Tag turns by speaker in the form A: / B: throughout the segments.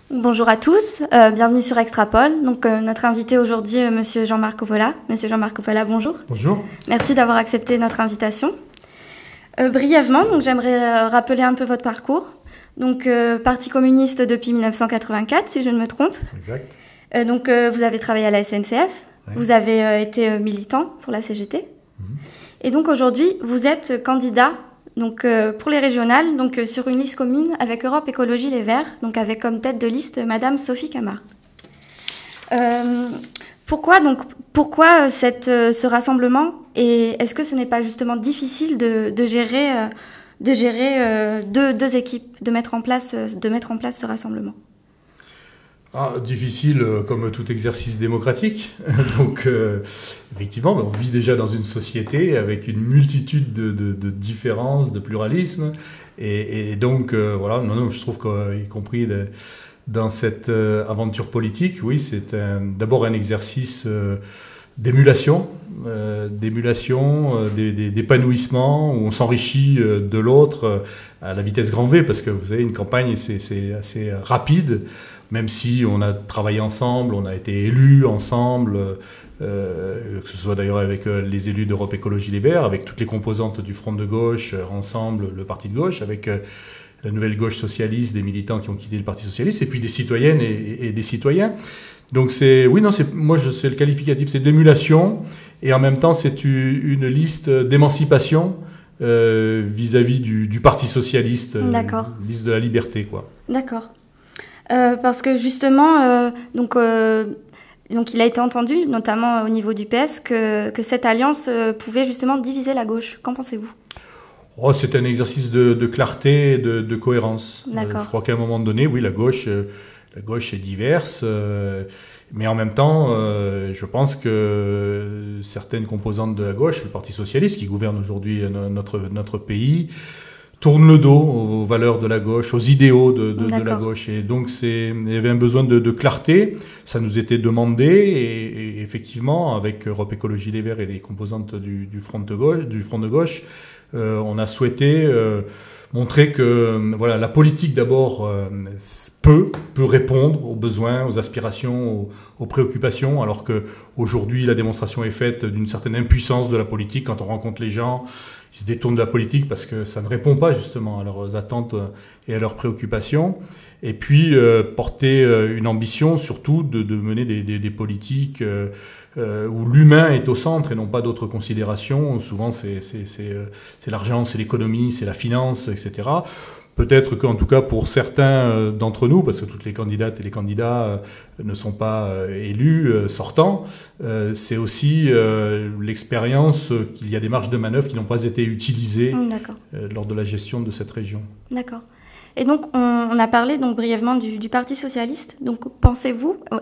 A: Bonjour à tous, bienvenue sur Extrapol. Donc, notre invité aujourd'hui, Monsieur Jean-Marc Coppola. Monsieur Jean-Marc Coppola, bonjour.
B: Bonjour.
A: Merci d'avoir accepté notre invitation. Brièvement, donc, j'aimerais rappeler un peu votre parcours. Donc, Parti communiste depuis 1984, si je ne me trompe.
B: Exact.
A: Donc, vous avez travaillé à la SNCF, ouais. Vous avez été militant pour la CGT. Et donc, aujourd'hui, vous êtes candidat donc, pour les régionales, donc, sur une liste commune avec Europe Écologie Les Verts, donc avec comme tête de liste Madame Sophie Camard. Pourquoi ce rassemblement, et est-ce que ce n'est pas justement difficile de gérer deux équipes, de mettre en place ce rassemblement?
B: Difficile comme tout exercice démocratique. Donc, effectivement, on vit déjà dans une société avec une multitude de différences, de pluralisme. Et donc, voilà, je trouve qu'y compris dans cette aventure politique, oui, c'est d'abord un exercice d'émulation, d'épanouissement, où on s'enrichit de l'autre à la vitesse grand V, parce que vous savez, une campagne, c'est assez rapide. Même si on a travaillé ensemble, on a été élus ensemble, que ce soit d'ailleurs avec les élus d'Europe Écologie Les Verts, avec toutes les composantes du Front de gauche, ensemble, le Parti de gauche, avec la nouvelle gauche socialiste, des militants qui ont quitté le Parti socialiste, et puis des citoyennes et des citoyens. Donc c'est le qualificatif, c'est d'émulation, et en même temps c'est une liste d'émancipation vis-à-vis du Parti socialiste, liste de la liberté, quoi.
A: D'accord. Parce que justement, donc il a été entendu, notamment au niveau du PS, que cette alliance pouvait justement diviser la gauche. Qu'en pensez-vous ?
B: C'est un exercice de clarté et de cohérence. Je crois qu'à un moment donné, oui, la gauche est diverse, mais en même temps, je pense que certaines composantes de la gauche, le Parti socialiste qui gouverne aujourd'hui notre pays, tourne le dos aux valeurs de la gauche, aux idéaux de la gauche. Et donc, il y avait un besoin de clarté. Ça nous était demandé. Et effectivement, avec Europe Écologie Les Verts et les composantes du Front de gauche, on a souhaité montrer que la politique, d'abord, peut répondre aux besoins, aux aspirations, aux préoccupations, alors qu'aujourd'hui, la démonstration est faite d'une certaine impuissance de la politique. Quand on rencontre les gens, ils se détournent de la politique parce que ça ne répond pas justement à leurs attentes et à leurs préoccupations. Et puis porter une ambition surtout de mener des politiques où l'humain est au centre et non pas d'autres considérations. Souvent c'est l'argent, c'est l'économie, c'est la finance, etc. Peut-être qu'en tout cas pour certains d'entre nous, parce que toutes les candidates et les candidats ne sont pas élus, sortants, c'est aussi l'expérience qu'il y a des marges de manœuvre qui n'ont pas été utilisées lors de la gestion de cette région. D'accord.
A: Et donc, on a parlé donc brièvement du Parti socialiste. Donc,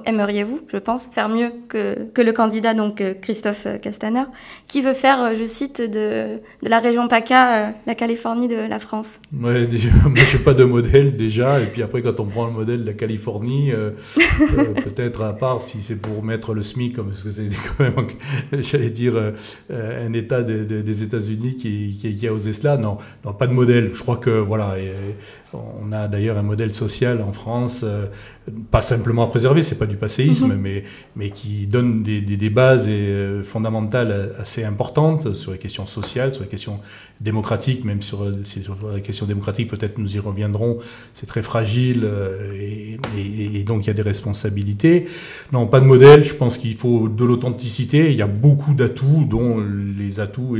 A: aimeriez-vous, je pense, faire mieux que le candidat, donc Christophe Castaner, qui veut faire, je cite, de la région PACA la Californie de la France?
B: Ouais, moi, je n'ai pas de modèle déjà. Et puis après, quand on prend le modèle de la Californie, peut-être à part si c'est pour mettre le SMIC, parce que c'est quand même, j'allais dire, un État des États-Unis qui a osé cela. Non, pas de modèle. Je crois que, voilà... On a d'ailleurs un modèle social en France, pas simplement à préserver, c'est pas du passéisme, mais qui donne des bases fondamentales assez importantes sur les questions sociales, sur les questions démocratiques, même sur les questions démocratiques, peut-être nous y reviendrons, c'est très fragile et donc il y a des responsabilités. Non, pas de modèle, je pense qu'il faut de l'authenticité, il y a beaucoup d'atouts, dont les atouts...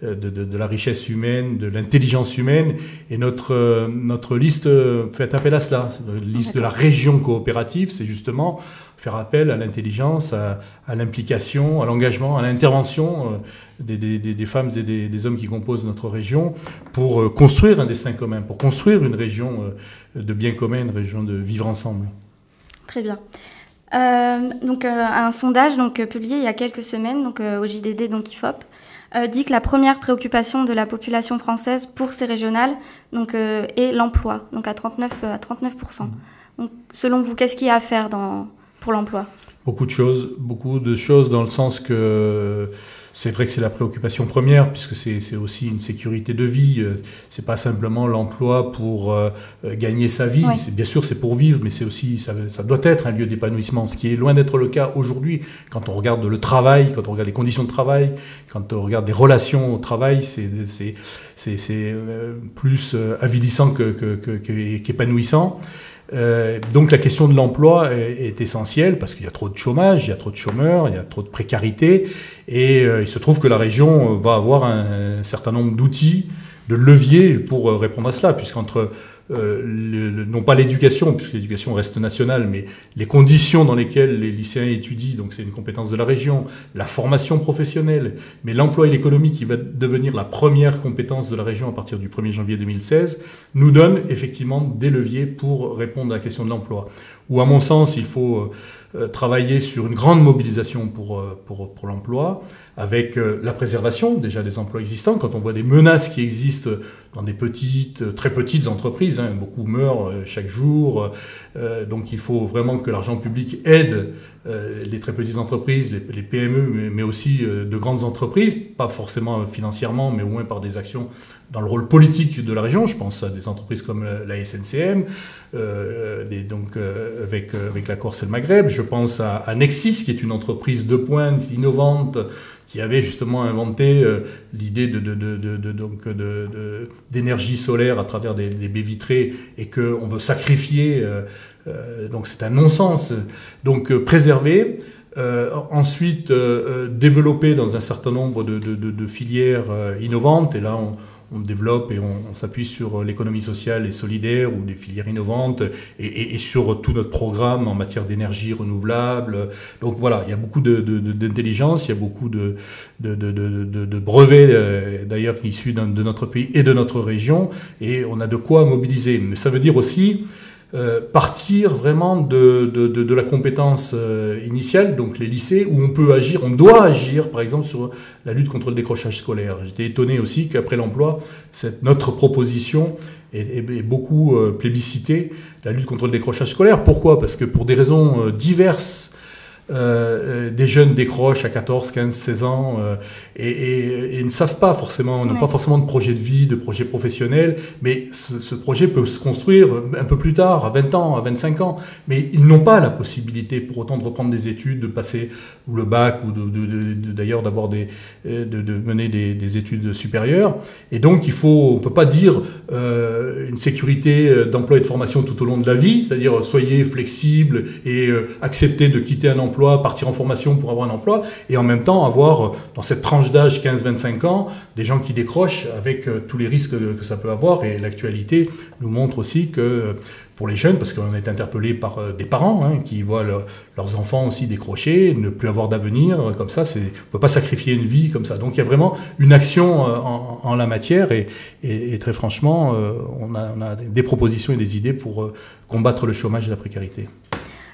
B: De la richesse humaine, de l'intelligence humaine, et notre liste fait appel à cela. La liste de la région coopérative, c'est justement faire appel à l'intelligence, à l'implication, à l'engagement, à l'intervention des femmes et des hommes qui composent notre région pour construire un destin commun, pour construire une région de bien commun, une région de vivre ensemble.
A: Très bien. Un sondage publié il y a quelques semaines au JDD, donc IFOP, dit que la première préoccupation de la population française pour ces régionales est l'emploi, donc à 39%. Donc, selon vous, qu'est-ce qu'il y a à faire pour l'emploi?
B: Beaucoup de choses dans le sens que c'est vrai que c'est la préoccupation première, puisque c'est aussi une sécurité de vie. C'est pas simplement l'emploi pour gagner sa vie.
A: Oui.
B: Bien sûr, c'est pour vivre, mais c'est aussi, ça doit être un lieu d'épanouissement, ce qui est loin d'être le cas aujourd'hui. Quand on regarde le travail, quand on regarde les conditions de travail, quand on regarde des relations au travail, c'est plus avilissant qu'épanouissant. Donc la question de l'emploi est essentielle parce qu'il y a trop de chômage, il y a trop de chômeurs, il y a trop de précarité et il se trouve que la région va avoir un certain nombre d'outils, de leviers pour répondre à cela, puisqu'entre non pas l'éducation, puisque l'éducation reste nationale, mais les conditions dans lesquelles les lycéens étudient, donc c'est une compétence de la région, la formation professionnelle, mais l'emploi et l'économie qui va devenir la première compétence de la région à partir du 1er janvier 2016, nous donne effectivement des leviers pour répondre à la question de l'emploi. Ou à mon sens, il faut travailler sur une grande mobilisation pour l'emploi, avec la préservation déjà des emplois existants. Quand on voit des menaces qui existent dans des très petites entreprises, beaucoup meurent chaque jour, donc il faut vraiment que l'argent public aide les très petites entreprises, les PME, mais aussi de grandes entreprises, pas forcément financièrement, mais au moins par des actions dans le rôle politique de la région. Je pense à des entreprises comme la SNCM, avec la Corse et le Maghreb. Je pense à Nexis, qui est une entreprise de pointe, innovante, qui avait justement inventé l'idée d'énergie solaire à travers des baies vitrées et qu'on veut sacrifier. Donc c'est un non-sens. Donc préserver. Ensuite, développer dans un certain nombre de filières innovantes. Et là, on développe et on s'appuie sur l'économie sociale et solidaire ou des filières innovantes et sur tout notre programme en matière d'énergie renouvelable. Donc voilà, il y a beaucoup d'intelligence, il y a beaucoup de brevets d'ailleurs issus de notre pays et de notre région, et on a de quoi mobiliser. Mais ça veut dire aussi partir vraiment de la compétence initiale, donc les lycées, où on peut agir, on doit agir, par exemple, sur la lutte contre le décrochage scolaire. J'étais étonné aussi qu'après l'emploi, notre proposition est beaucoup plébiscitée, la lutte contre le décrochage scolaire. Pourquoi ? Parce que pour des raisons diverses, des jeunes décrochent à 14, 15, 16 ans et ne savent pas forcément, n'ont pas forcément de projet de vie, de projet professionnel, mais ce projet peut se construire un peu plus tard, à 20 ans, à 25 ans, mais ils n'ont pas la possibilité pour autant de reprendre des études, de passer le bac ou d'ailleurs d'avoir de mener des études supérieures. Et donc on peut pas dire une sécurité d'emploi et de formation tout au long de la vie, c'est-à-dire soyez flexible et acceptez de quitter un emploi, partir en formation pour avoir un emploi, et en même temps avoir, dans cette tranche d'âge 15-25 ans, des gens qui décrochent avec tous les risques que ça peut avoir. Et l'actualité nous montre aussi que pour les jeunes, parce qu'on est interpellé par des parents qui voient leurs enfants aussi décrocher, ne plus avoir d'avenir, comme ça, on ne peut pas sacrifier une vie comme ça. Donc il y a vraiment une action en la matière, et très franchement, on a des propositions et des idées pour combattre le chômage et la précarité.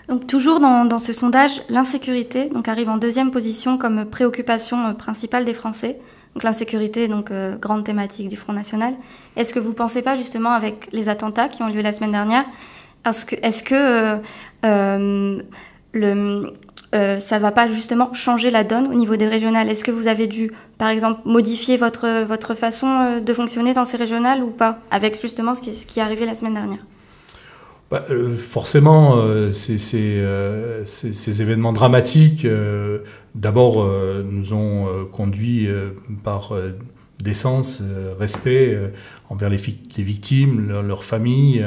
A: Donc toujours dans ce sondage, l'insécurité arrive en deuxième position comme préoccupation principale des Français. Donc l'insécurité, grande thématique du Front National. Est-ce que vous ne pensez pas justement avec les attentats qui ont lieu la semaine dernière, est-ce que ça ne va pas justement changer la donne au niveau des régionales? Est-ce que vous avez dû, par exemple, modifier votre façon de fonctionner dans ces régionales ou pas, avec justement ce qui est arrivé la semaine dernière?
B: Forcément, ces événements dramatiques, d'abord, nous ont conduit par décence, respect envers les victimes, leurs familles.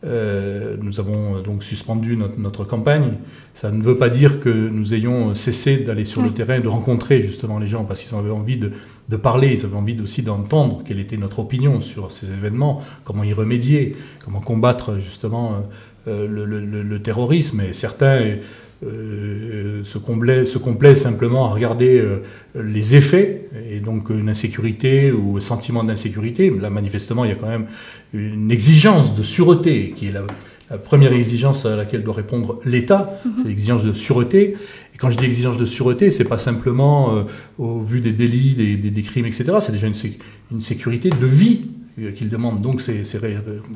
B: Nous avons donc suspendu notre campagne. Ça ne veut pas dire que nous ayons cessé d'aller sur le terrain, de rencontrer justement les gens, parce qu'ils avaient envie de parler, ils avaient envie aussi d'entendre quelle était notre opinion sur ces événements, comment y remédier, comment combattre justement le terrorisme. Et certains se complaisent simplement à regarder les effets, et donc une insécurité ou un sentiment d'insécurité. Là, manifestement, il y a quand même une exigence de sûreté qui est la première exigence à laquelle doit répondre l'État, c'est l'exigence de sûreté. Et quand je dis exigence de sûreté, c'est pas simplement au vu des délits, des crimes, etc. C'est déjà une sécurité de vie. qu'il demande. Donc c'est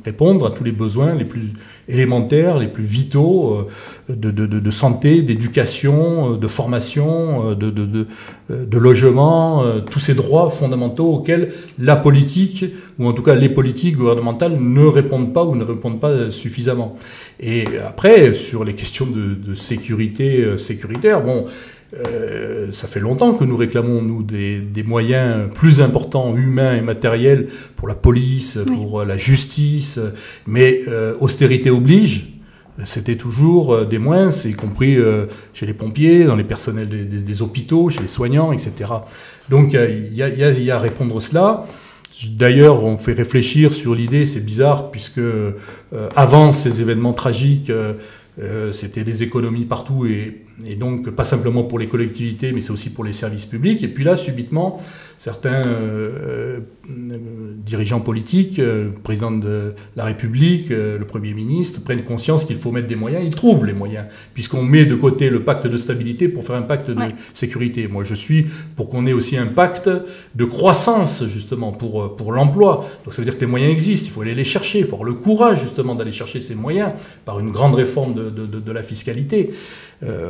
B: répondre à tous les besoins les plus élémentaires, les plus vitaux de santé, d'éducation, de formation, de logement, tous ces droits fondamentaux auxquels la politique, ou en tout cas les politiques gouvernementales, ne répondent pas ou ne répondent pas suffisamment. Et après, sur les questions de sécurité sécuritaire, bon, ça fait longtemps que nous réclamons, nous, des moyens plus importants, humains et matériels, pour la police, pour la justice, mais austérité oblige. C'était toujours des moyens, y compris chez les pompiers, dans les personnels des hôpitaux, chez les soignants, etc. Donc il y a à répondre à cela. D'ailleurs, on fait réfléchir sur l'idée, c'est bizarre, puisque avant ces événements tragiques, c'était des économies partout, et donc pas simplement pour les collectivités, mais c'est aussi pour les services publics. Et puis là, subitement, certains dirigeants politiques, le président de la République, le Premier ministre, prennent conscience qu'il faut mettre des moyens. Ils trouvent les moyens, puisqu'on met de côté le pacte de stabilité pour faire un pacte de sécurité. Moi, je suis pour qu'on ait aussi un pacte de croissance, justement, pour l'emploi. Donc ça veut dire que les moyens existent, il faut aller les chercher, il faut avoir le courage, justement, d'aller chercher ces moyens par une grande réforme de la fiscalité.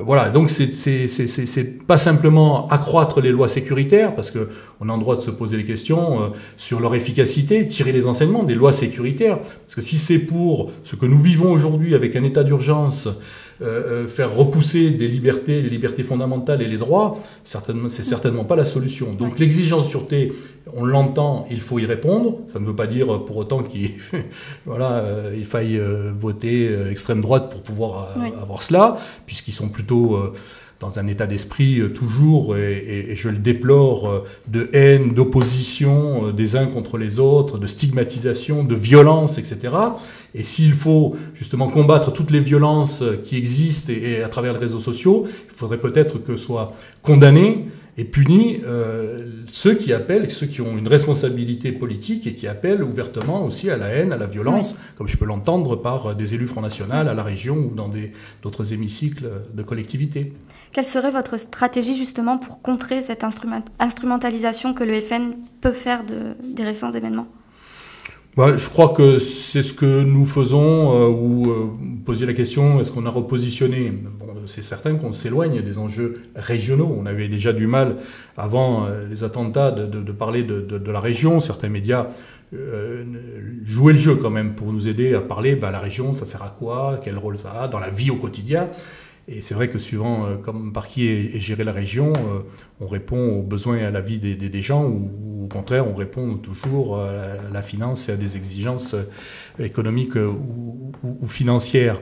B: Voilà, donc c'est pas simplement accroître les lois sécuritaires, parce qu'on a le droit de se poser des questions sur leur efficacité, tirer les enseignements des lois sécuritaires, parce que si c'est pour ce que nous vivons aujourd'hui avec un état d'urgence, faire repousser les libertés fondamentales et les droits, c'est certainement pas la solution. Donc l'exigence de sûreté, on l'entend, il faut y répondre. Ça ne veut pas dire pour autant qu'il il faille voter extrême droite pour pouvoir avoir cela, puisqu'ils sont plutôt dans un état d'esprit toujours, et je le déplore, de haine, d'opposition des uns contre les autres, de stigmatisation, de violence, etc. Et s'il faut justement combattre toutes les violences qui existent et à travers les réseaux sociaux, il faudrait peut-être que soient condamnés et punis ceux qui appellent, ceux qui ont une responsabilité politique et qui appellent ouvertement aussi à la haine, à la violence, comme je peux l'entendre par des élus Front National à la région ou dans d'autres hémicycles de collectivités.
A: Quelle serait votre stratégie justement pour contrer cette instrumentalisation que le FN peut faire des récents événements ?
B: Je crois que c'est ce que nous faisons, vous posiez la question, est-ce qu'on a repositionné ? Bon, c'est certain qu'on s'éloigne des enjeux régionaux. On avait déjà du mal, avant les attentats, de parler de la région. Certains médias jouaient le jeu quand même pour nous aider à parler, la région, ça sert à quoi ? Quel rôle ça a dans la vie au quotidien ? Et c'est vrai que suivant par qui est gérée la région, on répond aux besoins et à la vie des gens, ou au contraire, on répond toujours à la finance et à des exigences économiques ou financières.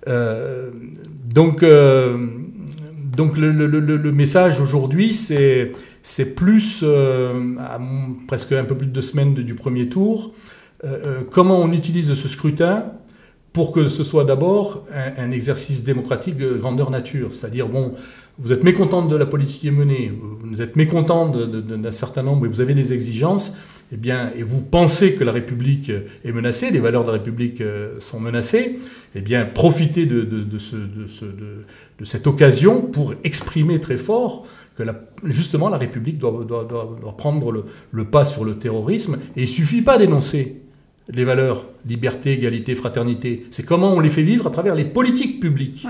B: Donc le message aujourd'hui, c'est plus, presque un peu plus de 2 semaines du premier tour, comment on utilise ce scrutin pour que ce soit d'abord un exercice démocratique grandeur nature. C'est-à-dire, vous êtes mécontent de la politique qui est menée, vous êtes mécontent d'un certain nombre, et vous avez des exigences, et vous pensez que la République est menacée, les valeurs de la République sont menacées, profitez de cette occasion pour exprimer très fort que justement la République doit prendre le pas sur le terrorisme, et il ne suffit pas d'énoncer les valeurs, liberté, égalité, fraternité. C'est comment on les fait vivre à travers les politiques publiques.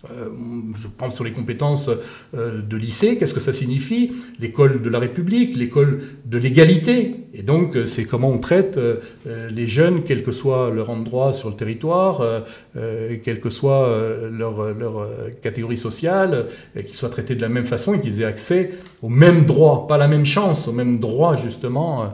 B: Je pense sur les compétences de lycée, qu'est-ce que ça signifie ? L'école de la République, l'école de l'égalité. Et donc, c'est comment on traite les jeunes, quel que soit leur endroit sur le territoire, quelle que soit leur catégorie sociale, qu'ils soient traités de la même façon et qu'ils aient accès aux mêmes droits, pas la même chance, aux mêmes droits, justement.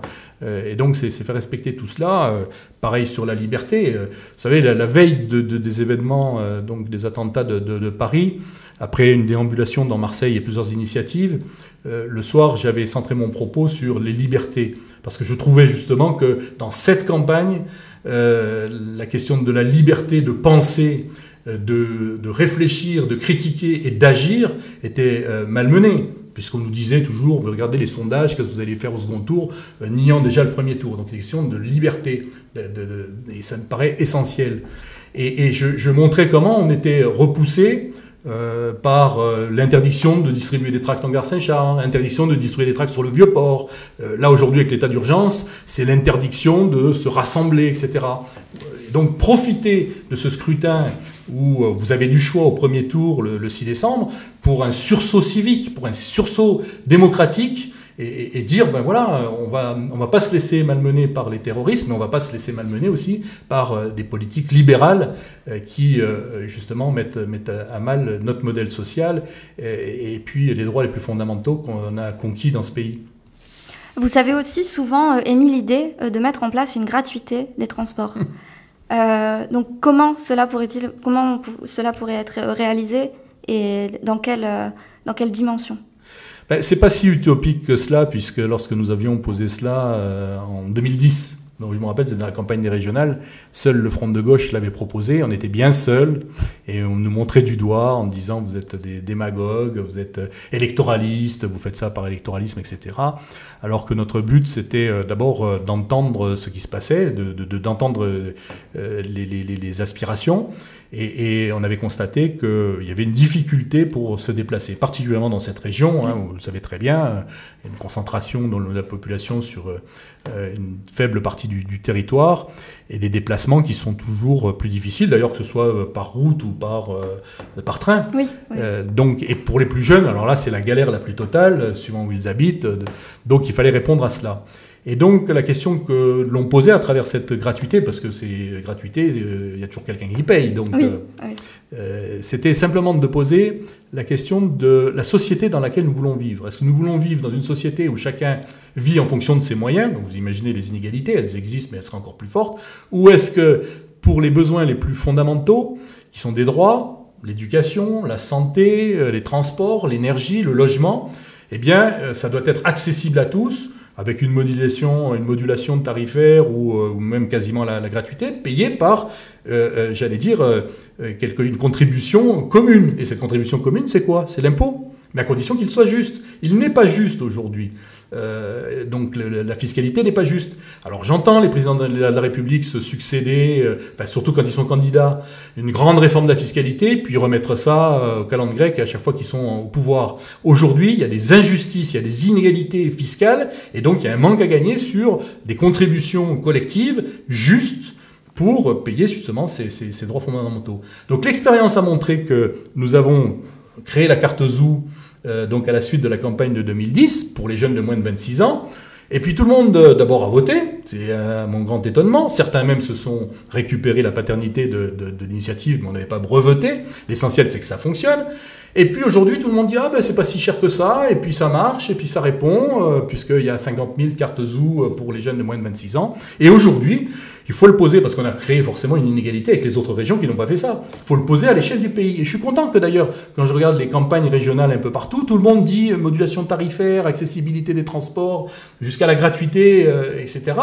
B: Et donc, c'est faire respecter tout cela. Pareil sur la liberté. Vous savez, la veille des événements, donc des attentats de Paris, après une déambulation dans Marseille et plusieurs initiatives, le soir, j'avais centré mon propos sur les libertés. Parce que je trouvais justement que dans cette campagne, la question de la liberté de penser, de réfléchir, de critiquer et d'agir était malmenée. Puisqu'on nous disait toujours, regardez les sondages, qu'est-ce que vous allez faire au second tour, niant déjà le premier tour. Donc, c'est une question de liberté, et ça me paraît essentiel. Et je montrais comment on était repoussé par l'interdiction de distribuer des tracts en gare Saint-Charles, l'interdiction de distribuer des tracts sur le Vieux-Port. Là, aujourd'hui, avec l'état d'urgence, c'est l'interdiction de se rassembler, etc. Et donc, profitez de ce scrutin où vous avez du choix au premier tour, le 6 décembre, pour un sursaut civique, pour un sursaut démocratique, et dire, ben voilà, on va pas se laisser malmener par les terroristes, mais on va pas se laisser malmener aussi par des politiques libérales qui, justement, mettent à mal notre modèle social et puis les droits les plus fondamentaux qu'on a conquis dans ce pays.
A: Vous avez aussi souvent émis l'idée de mettre en place une gratuité des transports. Donc comment cela pourrait être réalisé et dans quelle dimension ?
B: Ben, c'est pas si utopique que cela, puisque lorsque nous avions posé cela en 2010, donc je me rappelle, c'était dans la campagne des régionales, seul le Front de gauche l'avait proposé, on était bien seuls, et on nous montrait du doigt en disant vous êtes des démagogues, vous êtes électoralistes, vous faites ça par électoralisme, etc. Alors que notre but, c'était d'abord d'entendre ce qui se passait, d'entendre les aspirations, et on avait constaté qu'il y avait une difficulté pour se déplacer, particulièrement dans cette région, hein, où vous le savez très bien, il y a une concentration de la population sur une faible partie du territoire, et des déplacements qui sont toujours plus difficiles, d'ailleurs que ce soit par route ou par train.
A: Oui, oui.
B: Donc, et pour les plus jeunes, alors là c'est la galère la plus totale, suivant où ils habitent, donc il fallait répondre à cela. Et donc la question que l'on posait à travers cette gratuité, parce que c'est gratuité, il y a toujours quelqu'un qui paye, donc
A: oui,
B: c'était simplement de poser la question de la société dans laquelle nous voulons vivre. Est-ce que nous voulons vivre dans une société où chacun vit en fonction de ses moyens, donc vous imaginez les inégalités, elles existent mais elles seraient encore plus fortes, ou est-ce que pour les besoins les plus fondamentaux, qui sont des droits, l'éducation, la santé, les transports, l'énergie, le logement, eh bien ça doit être accessible à tous, avec une modulation tarifaire ou même quasiment la gratuité, payée par, j'allais dire, une contribution commune. Et cette contribution commune, c'est quoi ? C'est l'impôt, mais à condition qu'il soit juste. Il n'est pas juste aujourd'hui. Donc la fiscalité n'est pas juste. Alors j'entends les présidents de la République se succéder, surtout quand ils sont candidats, une grande réforme de la fiscalité, puis remettre ça au calendrier grec à chaque fois qu'ils sont au pouvoir. Aujourd'hui, il y a des injustices, il y a des inégalités fiscales, et donc il y a un manque à gagner sur des contributions collectives justes pour payer justement ces droits fondamentaux. Donc l'expérience a montré que nous avons créé la carte ZOO, donc à la suite de la campagne de 2010, pour les jeunes de moins de 26 ans. Et puis tout le monde d'abord a voté, c'est à mon grand étonnement. Certains même se sont récupérés la paternité de l'initiative, mais on n'avait pas breveté. L'essentiel, c'est que ça fonctionne. Et puis aujourd'hui, tout le monde dit « Ah ben c'est pas si cher que ça, et puis ça marche, et puis ça répond, puisqu'il y a 50 000 cartes ZOO pour les jeunes de moins de 26 ans. » Et aujourd'hui, il faut le poser, parce qu'on a créé forcément une inégalité avec les autres régions qui n'ont pas fait ça. Il faut le poser à l'échelle du pays. Et je suis content que d'ailleurs, quand je regarde les campagnes régionales un peu partout, tout le monde dit modulation tarifaire, accessibilité des transports, jusqu'à la gratuité, etc.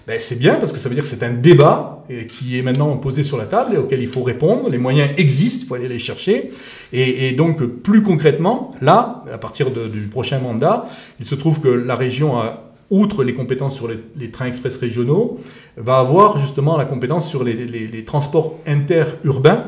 B: Ben, c'est bien, parce que ça veut dire que c'est un débat qui est maintenant posé sur la table et auquel il faut répondre. Les moyens existent, il faut aller les chercher. Et donc, plus concrètement, là, à partir du prochain mandat, il se trouve que la région a, outre les compétences sur les trains express régionaux, va avoir justement la compétence sur les transports interurbains.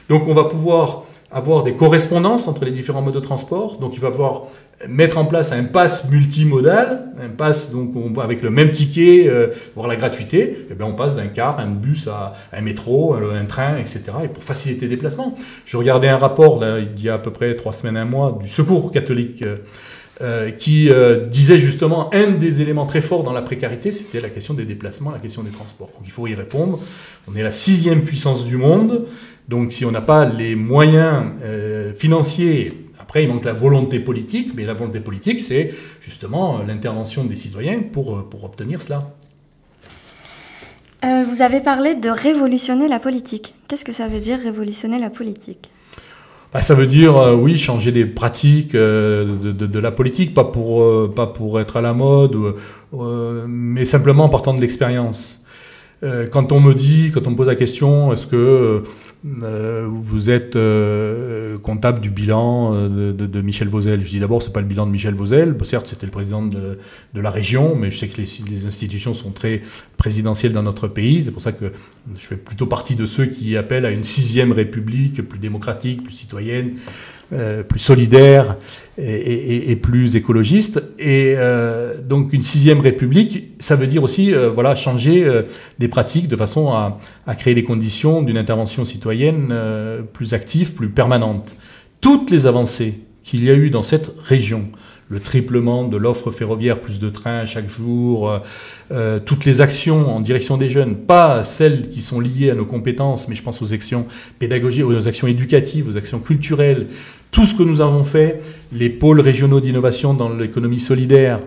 B: Donc on va pouvoir avoir des correspondances entre les différents modes de transport. Donc il va falloir mettre en place un pass multimodal, un pass donc avec le même ticket, voire la gratuité. Et bien on passe d'un car, un bus à un métro, un train, etc. Et pour faciliter les déplacements. Je regardais un rapport là, il y a à peu près 3 semaines, un mois, du Secours catholique, qui disait justement un des éléments très forts dans la précarité, c'était la question des déplacements, la question des transports. Donc il faut y répondre. On est la 6e puissance du monde, donc si on n'a pas les moyens financiers, après il manque la volonté politique, mais la volonté politique c'est justement l'intervention des citoyens pour obtenir cela.
A: Vous avez parlé de révolutionner la politique. Qu'est-ce que ça veut dire révolutionner la politique ?
B: Ça veut dire, oui, changer les pratiques de la politique, pas pour être à la mode, mais simplement en partant de l'expérience. quand on me pose la question, est-ce que vous êtes comptable du bilan de Michel Vauzel? Je dis d'abord, c'est pas le bilan de Michel Vauzel. Bon, certes, c'était le président de la région, mais je sais que les institutions sont très présidentielles dans notre pays. C'est pour ça que je fais plutôt partie de ceux qui appellent à une 6e République, plus démocratique, plus citoyenne, plus solidaire et plus écologiste. Et donc une 6e République, ça veut dire aussi voilà, changer des pratiques de façon à créer les conditions d'une intervention citoyenne plus active, plus permanente. Toutes les avancées qu'il y a eu dans cette région, le triplement de l'offre ferroviaire, plus de trains chaque jour, toutes les actions en direction des jeunes, pas celles qui sont liées à nos compétences, mais je pense aux actions pédagogiques, aux actions éducatives, aux actions culturelles, tout ce que nous avons fait, les pôles régionaux d'innovation dans l'économie solidaire,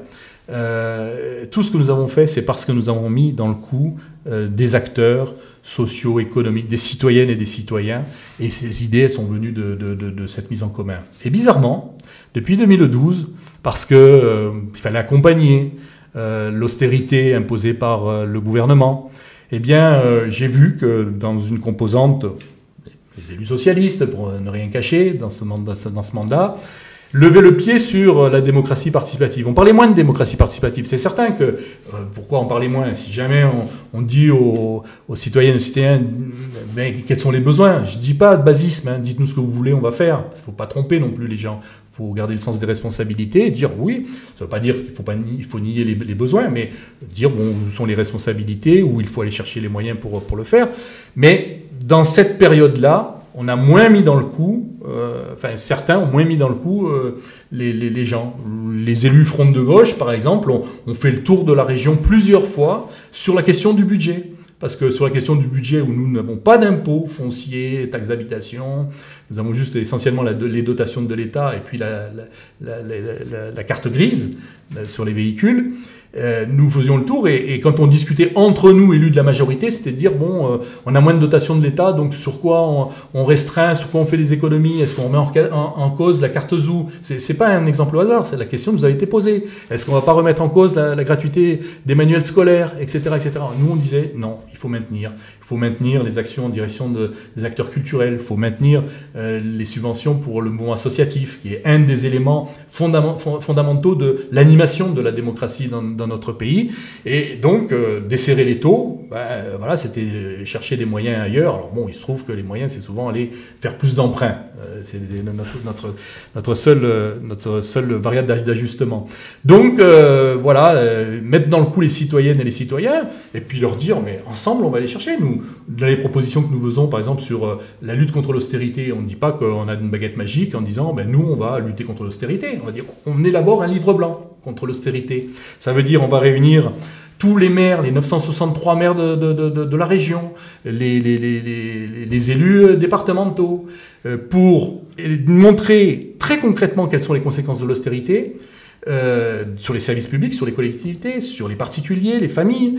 B: tout ce que nous avons fait, c'est parce que nous avons mis dans le coup des acteurs sociaux, économiques, des citoyennes et des citoyens, et ces idées, elles sont venues de cette mise en commun. Et bizarrement, depuis 2012, parce que il fallait accompagner l'austérité imposée par le gouvernement, eh bien, j'ai vu que dans une composante, les élus socialistes, pour ne rien cacher, dans ce mandat, lever le pied sur la démocratie participative. On parlait moins de démocratie participative. C'est certain que... pourquoi en parler moins? Si jamais on dit aux citoyennes et aux citoyens quels sont les besoins, je ne dis pas de basisme, hein, dites-nous ce que vous voulez, on va faire. Il ne faut pas tromper non plus les gens. Il faut garder le sens des responsabilités et dire oui. Ça ne veut pas dire qu'il faut nier les besoins, mais dire bon, où sont les responsabilités, où il faut aller chercher les moyens pour le faire. Mais dans cette période-là, on a moins mis dans le coup, certains ont moins mis dans le coup les gens. Les élus Front de gauche, par exemple, ont fait le tour de la région plusieurs fois sur la question du budget. Parce que sur la question du budget, où nous n'avons pas d'impôts fonciers, taxes d'habitation, nous avons juste essentiellement les dotations de l'État et puis la carte grise sur les véhicules, nous faisions le tour et quand on discutait entre nous, élus de la majorité, c'était de dire, bon, on a moins de dotations de l'État, donc sur quoi on restreint, sur quoi on fait des économies, est-ce qu'on met en cause la carte ZOO? C'est pas un exemple au hasard, c'est la question qui nous a été posée. Est-ce qu'on va pas remettre en cause la gratuité des manuels scolaires, etc., etc. Nous, on disait, non, il faut maintenir. Il faut maintenir les actions en direction des acteurs culturels, il faut maintenir les subventions pour le mouvement associatif, qui est un des éléments fondamentaux de l'animation de la démocratie dans notre pays. Et donc, desserrer les taux, voilà, c'était chercher des moyens ailleurs. Alors bon, il se trouve que les moyens, c'est souvent aller faire plus d'emprunts. C'est notre seule variable d'ajustement. Donc, voilà, mettre dans le coup les citoyennes et les citoyens, et puis leur dire, mais ensemble, on va aller chercher. Nous, dans les propositions que nous faisons, par exemple, sur la lutte contre l'austérité, on ne dit pas qu'on a une baguette magique en disant, nous, on va lutter contre l'austérité. On va dire, on élabore un livre blanc contre l'austérité. Ça veut dire, on va réunir tous les maires, les 963 maires de la région, les élus départementaux, pour montrer très concrètement quelles sont les conséquences de l'austérité sur les services publics, sur les collectivités, sur les particuliers, les familles,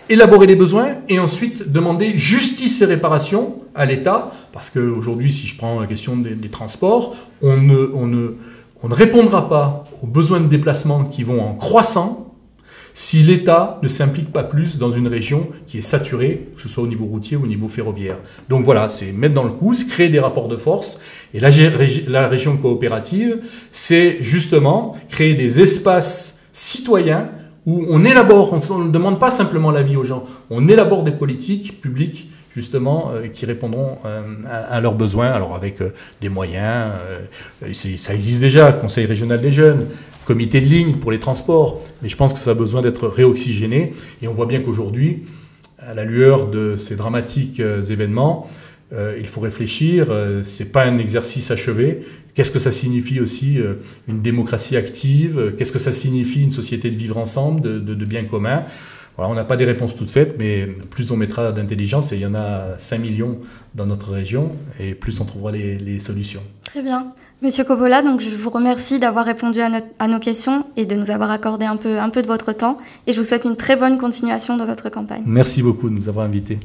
B: élaborer les besoins et ensuite demander justice et réparation à l'État, parce qu'aujourd'hui, si je prends la question des transports, on ne répondra pas aux besoins de déplacement qui vont en croissant si l'État ne s'implique pas plus dans une région qui est saturée, que ce soit au niveau routier ou au niveau ferroviaire. Donc voilà, c'est mettre dans le coup, c'est créer des rapports de force. Et la région coopérative, c'est justement créer des espaces citoyens où on élabore, on ne demande pas simplement l'avis aux gens, on élabore des politiques publiques justement, qui répondront à leurs besoins, alors avec des moyens. Ça existe déjà, Conseil régional des jeunes, comité de ligne pour les transports, mais je pense que ça a besoin d'être réoxygéné. Et on voit bien qu'aujourd'hui, à la lueur de ces dramatiques événements, il faut réfléchir, c'est pas un exercice achevé. Qu'est-ce que ça signifie aussi une démocratie active? Qu'est-ce que ça signifie une société de vivre ensemble, de bien commun? Voilà, on n'a pas des réponses toutes faites, mais plus on mettra d'intelligence, et il y en a 5 millions dans notre région, et plus on trouvera les solutions.
A: Très bien. Monsieur Coppola, donc je vous remercie d'avoir répondu à nos questions et de nous avoir accordé un peu de votre temps, et je vous souhaite une très bonne continuation dans votre campagne.
B: Merci beaucoup de nous avoir invités.